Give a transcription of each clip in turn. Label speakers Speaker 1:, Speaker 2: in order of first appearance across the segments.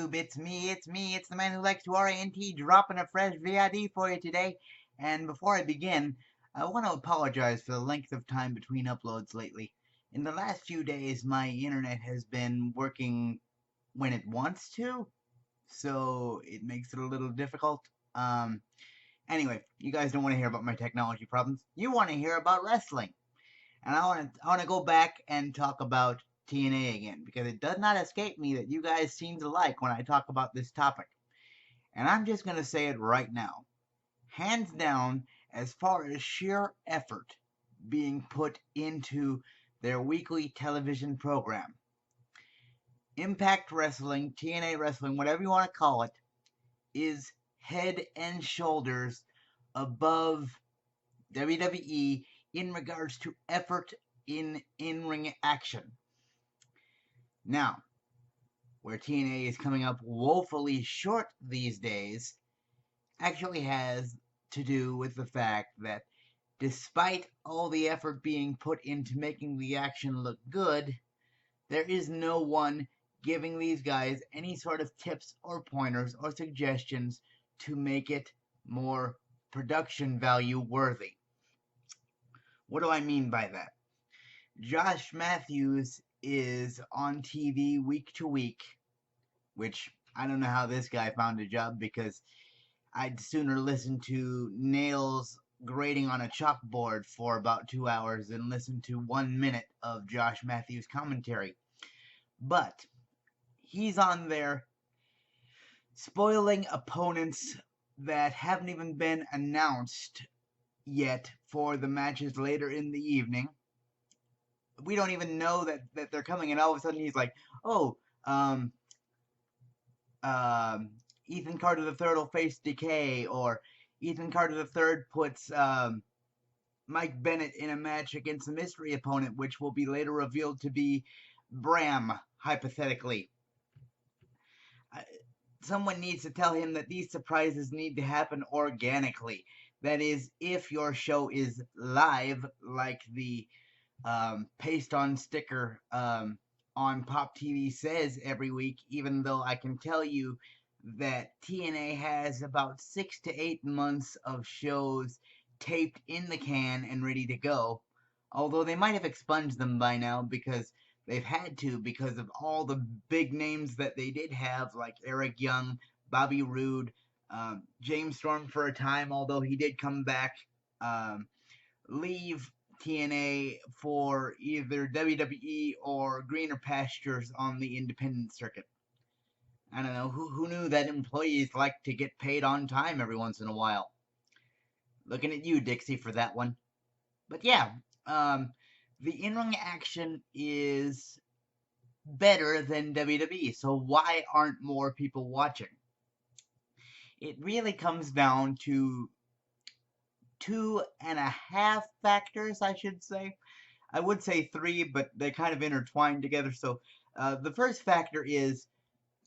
Speaker 1: YouTube? It's me, it's the man who likes to RANT, dropping a fresh VID for you today. And before I begin, I want to apologize for the length of time between uploads lately. In the last few days, my internet has been working when it wants to, so it makes it a little difficult. Um, anyway, you guys don't want to hear about my technology problems. You want to hear about wrestling. And I want to go back and talk about TNA again because it does not escape me that you guys seem to like when I talk about this topic. And I'm just going to say it right now. Hands down, as far as sheer effort being put into their weekly television program, Impact Wrestling, TNA Wrestling, whatever you want to call it, is head and shoulders above WWE in regards to effort in ring action. Now, where TNA is coming up woefully short these days actually has to do with the fact that despite all the effort being put into making the action look good, there is no one giving these guys any sort of tips or pointers or suggestions to make it more production value worthy. What do I mean by that? Josh Matthews is on TV week to week, which I don't know how this guy found a job because I'd sooner listen to nails grating on a chalkboard for about 2 hours than listen to 1 minute of Josh Matthews commentary. But he's on there spoiling opponents that haven't even been announced yet for the matches later in the evening. We don't even know that they're coming, and all of a sudden he's like, oh, Ethan Carter III will face Decay, or Ethan Carter III puts Mike Bennett in a match against a mystery opponent, which will be later revealed to be Bram, hypothetically. Someone needs to tell him that these surprises need to happen organically. That is, if your show is live, like the paste on sticker on Pop TV says every week, even though I can tell you that TNA has about 6 to 8 months of shows taped in the can and ready to go. Although they might have expunged them by now because they've had to, because of all the big names that they did have, like Eric Young, Bobby Roode, James Storm for a time, although he did come back, leave TNA for either WWE or greener pastures on the independent circuit. I don't know, who knew that employees like to get paid on time every once in a while? Looking at you, Dixie, for that one. But yeah, the in-ring action is better than WWE, so why aren't more people watching? It really comes down to 2.5 factors, I should say. I would say 3, but they kind of intertwine together. So the first factor is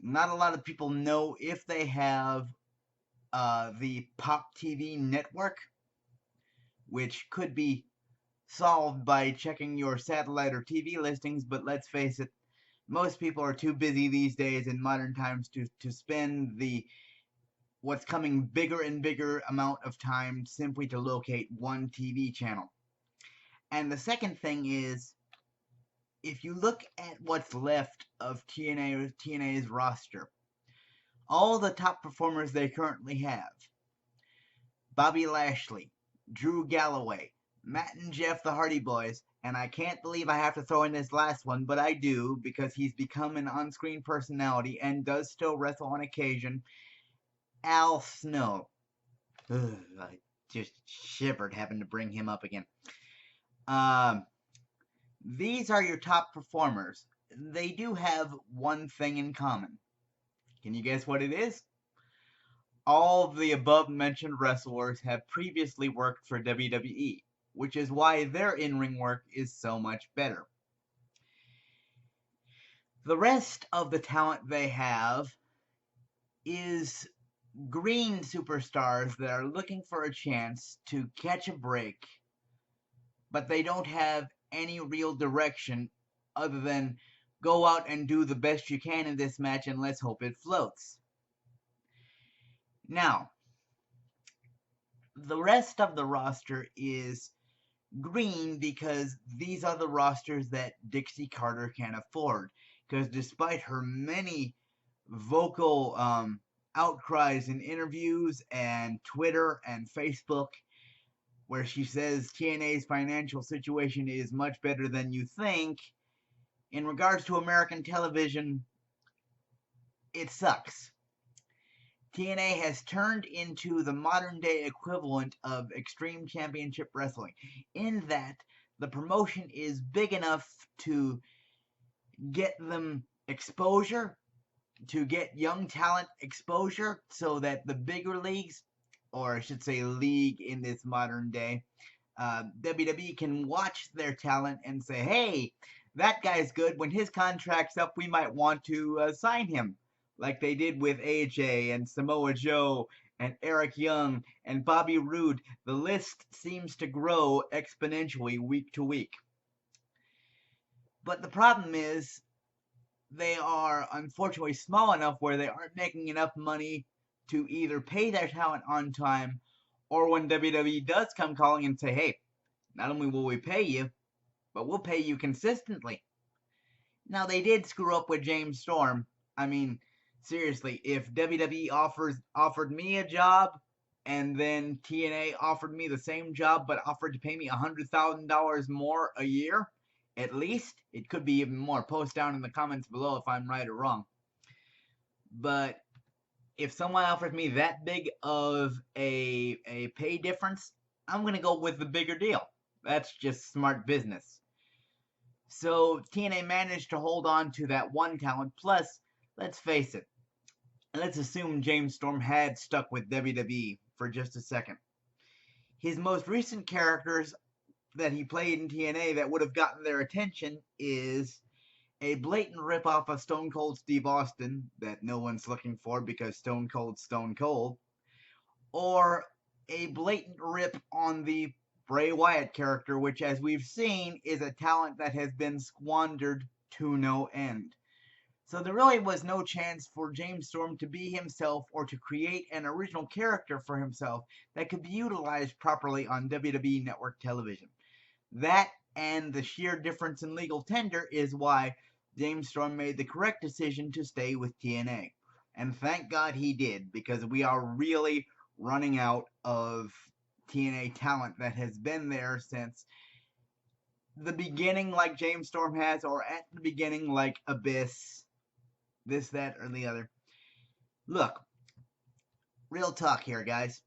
Speaker 1: not a lot of people know if they have the Pop TV network, which could be solved by checking your satellite or TV listings, but let's face it, most people are too busy these days in modern times to spend the what's coming bigger and bigger amount of time simply to locate one TV channel. And the second thing is, if you look at what's left of TNA's roster, all the top performers they currently have, Bobby Lashley, Drew Galloway, Matt and Jeff the Hardy Boys, and I can't believe I have to throw in this last one, but I do because he's become an on-screen personality and does still wrestle on occasion, Al Snow. Ugh, I just shivered having to bring him up again. These are your top performers. They do have one thing in common. Can you guess what it is? All of the above-mentioned wrestlers have previously worked for WWE, which is why their in-ring work is so much better. The rest of the talent they have is green superstars that are looking for a chance to catch a break, but they don't have any real direction other than Go out and do the best you can in this match, and let's hope it floats. Now, the rest of the roster is green because these are the rosters that Dixie Carter can afford. Because despite her many vocal outcries in interviews and Twitter and Facebook, where she says TNA's financial situation is much better than you think, in regards to American television, it sucks. TNA has turned into the modern day equivalent of Extreme Championship Wrestling, in that the promotion is big enough to get them exposure, to get young talent exposure, so that the bigger leagues, or I should say league in this modern day, WWE can watch their talent and say, hey, that guy's good. When his contract's up, we might want to sign him, like they did with AJ and Samoa Joe and Eric Young and Bobby Roode. The list seems to grow exponentially week to week. But the problem is, they are unfortunately small enough where they aren't making enough money to either pay their talent on time, or when WWE does come calling and say, hey, not only will we pay you, but we'll pay you consistently. Now, they did screw up with James Storm. I mean, seriously, if WWE offered me a job, and then TNA offered me the same job but offered to pay me $100,000 more a year, at least, it could be even more. Post down in the comments below if I'm right or wrong. But if someone offers me that big of a pay difference, I'm going to go with the bigger deal. That's just smart business. So TNA managed to hold on to that one talent. Plus, let's face it, let's assume James Storm had stuck with WWE for just a second. His most recent characters that he played in TNA that would have gotten their attention is a blatant ripoff of Stone Cold Steve Austin that no one's looking for because Stone Cold's Stone Cold, or a blatant rip on the Bray Wyatt character, which, as we've seen, is a talent that has been squandered to no end. So there really was no chance for James Storm to be himself or to create an original character for himself that could be utilized properly on WWE Network television. That and the sheer difference in legal tender is why James Storm made the correct decision to stay with TNA. And thank God he did, because we are really running out of TNA talent that has been there since the beginning, like James Storm has, or at the beginning like Abyss, this, that, or the other. Look, real talk here, guys.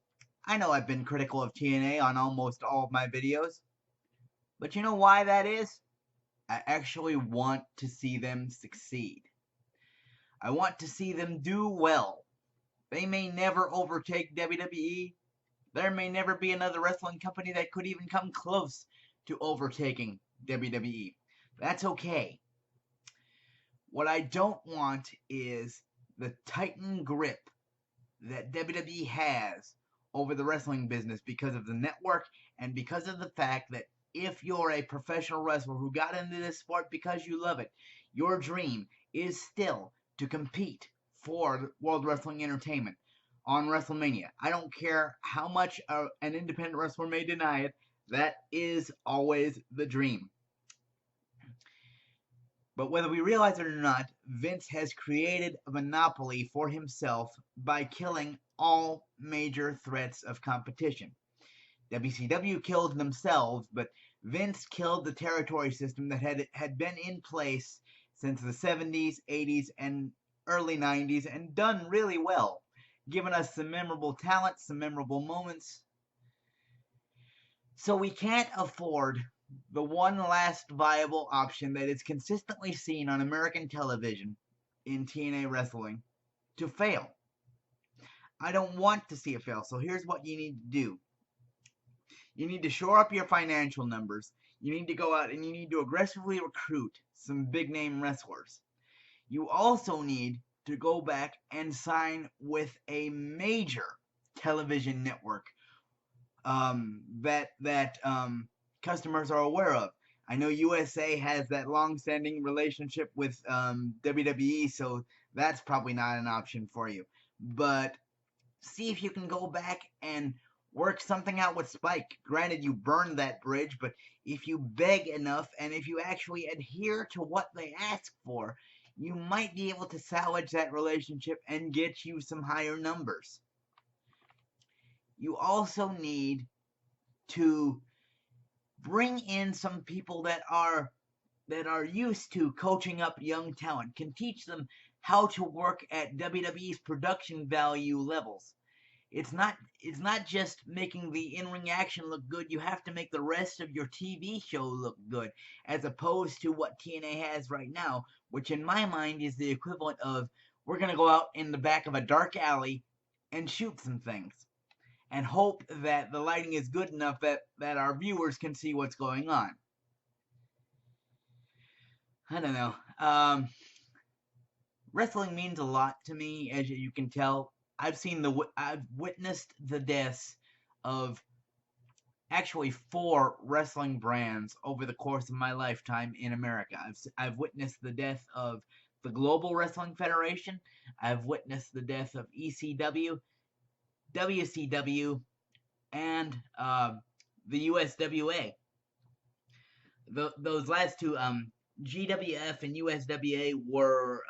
Speaker 1: I know I've been critical of TNA on almost all of my videos, but you know why that is? I actually want to see them succeed. I want to see them do well. They may never overtake WWE. There may never be another wrestling company that could even come close to overtaking WWE. That's okay. What I don't want is the tightened grip that WWE has over the wrestling business because of the network and because of the fact that if you're a professional wrestler who got into this sport because you love it, your dream is still to compete for World Wrestling Entertainment on WrestleMania. I don't care how much an independent wrestler may deny it, that is always the dream. But whether we realize it or not, Vince has created a monopoly for himself by killing all major threats of competition. WCW killed themselves, but Vince killed the territory system that had been in place since the 70s, 80s, and early 90s and done really well, giving us some memorable talent, some memorable moments. So we can't afford the one last viable option that is consistently seen on American television in TNA wrestling to fail. I don't want to see it fail, so here's what you need to do. You need to shore up your financial numbers. You need to go out and you need to aggressively recruit some big name wrestlers. You also need to go back and sign with a major television network that customers are aware of. I know USA has that long-standing relationship with WWE, so that's probably not an option for you. But see if you can go back and work something out with Spike. Granted, you burned that bridge, but if you beg enough and if you actually adhere to what they ask for, you might be able to salvage that relationship and get you some higher numbers. You also need to bring in some people that are used to coaching up young talent, can teach them how to work at WWE's production value levels. It's not just making the in-ring action look good. You have to make the rest of your TV show look good, as opposed to what TNA has right now, which in my mind is the equivalent of, we're gonna go out in the back of a dark alley and shoot some things and hope that the lighting is good enough that our viewers can see what's going on. I don't know. Wrestling means a lot to me, as you can tell. I've witnessed the deaths of actually 4 wrestling brands over the course of my lifetime in America. I've witnessed the death of the Global Wrestling Federation. I've witnessed the death of ECW, WCW, and the USWA. Those last two, GWF and USWA, were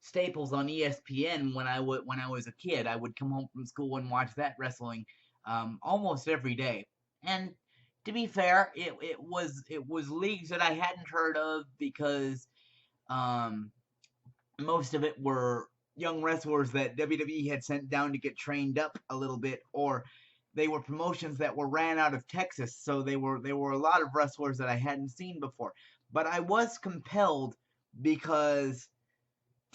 Speaker 1: staples on ESPN when I was a kid. I would come home from school and watch that wrestling almost every day. And to be fair, it was leagues that I hadn't heard of because most of it were young wrestlers that WWE had sent down to get trained up a little bit, or they were promotions that were ran out of Texas, so they were a lot of wrestlers that I hadn't seen before. But I was compelled because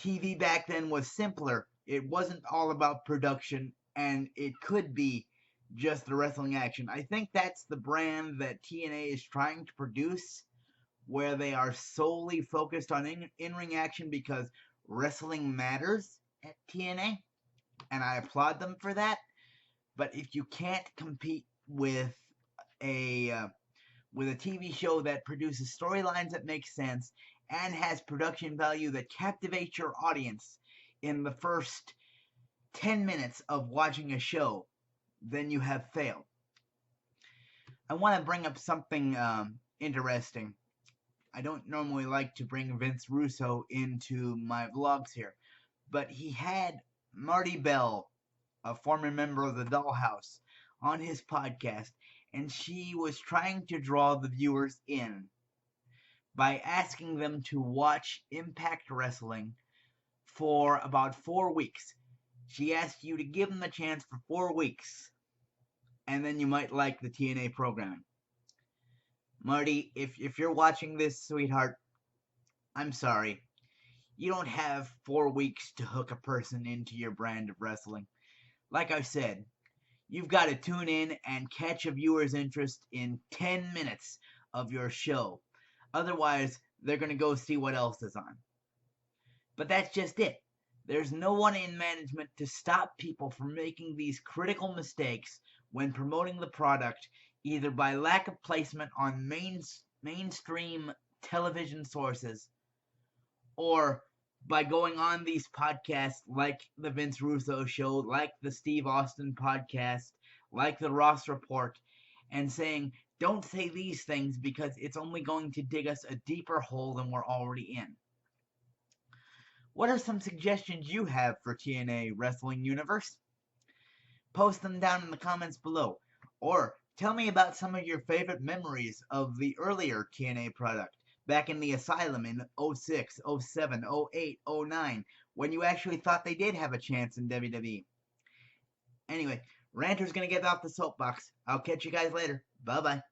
Speaker 1: TV back then was simpler. It wasn't all about production, and it could be just the wrestling action. I think that's the brand that TNA is trying to produce, where they are solely focused on in-ring action because wrestling matters at TNA, and I applaud them for that. But if you can't compete with a TV show that produces storylines that make sense and has production value that captivates your audience in the first 10 minutes of watching a show, then you have failed. I want to bring up something interesting. I don't normally like to bring Vince Russo into my vlogs here, but he had Marty Bell, a former member of the Dollhouse, on his podcast, and she was trying to draw the viewers in by asking them to watch Impact Wrestling for about 4 weeks. She asked you to give them the chance for 4 weeks, and then you might like the TNA programming. Marty, if you're watching this, sweetheart, I'm sorry. You don't have 4 weeks to hook a person into your brand of wrestling. Like I said, you've got to tune in and catch a viewer's interest in 10 minutes of your show. Otherwise, they're going to go see what else is on. But that's just it. There's no one in management to stop people from making these critical mistakes when promoting the product, either by lack of placement on mainstream television sources, or by going on these podcasts like the Vince Russo Show, like the Steve Austin podcast, like the Ross Report, and saying, don't say these things because it's only going to dig us a deeper hole than we're already in. What are some suggestions you have for TNA Wrestling Universe? Post them down in the comments below, or tell me about some of your favorite memories of the earlier TNA product, back in the Asylum in 06, 07, 08, 09, when you actually thought they did have a chance in WWE. Anyway, Ranter's gonna get off the soapbox. I'll catch you guys later. Bye-bye.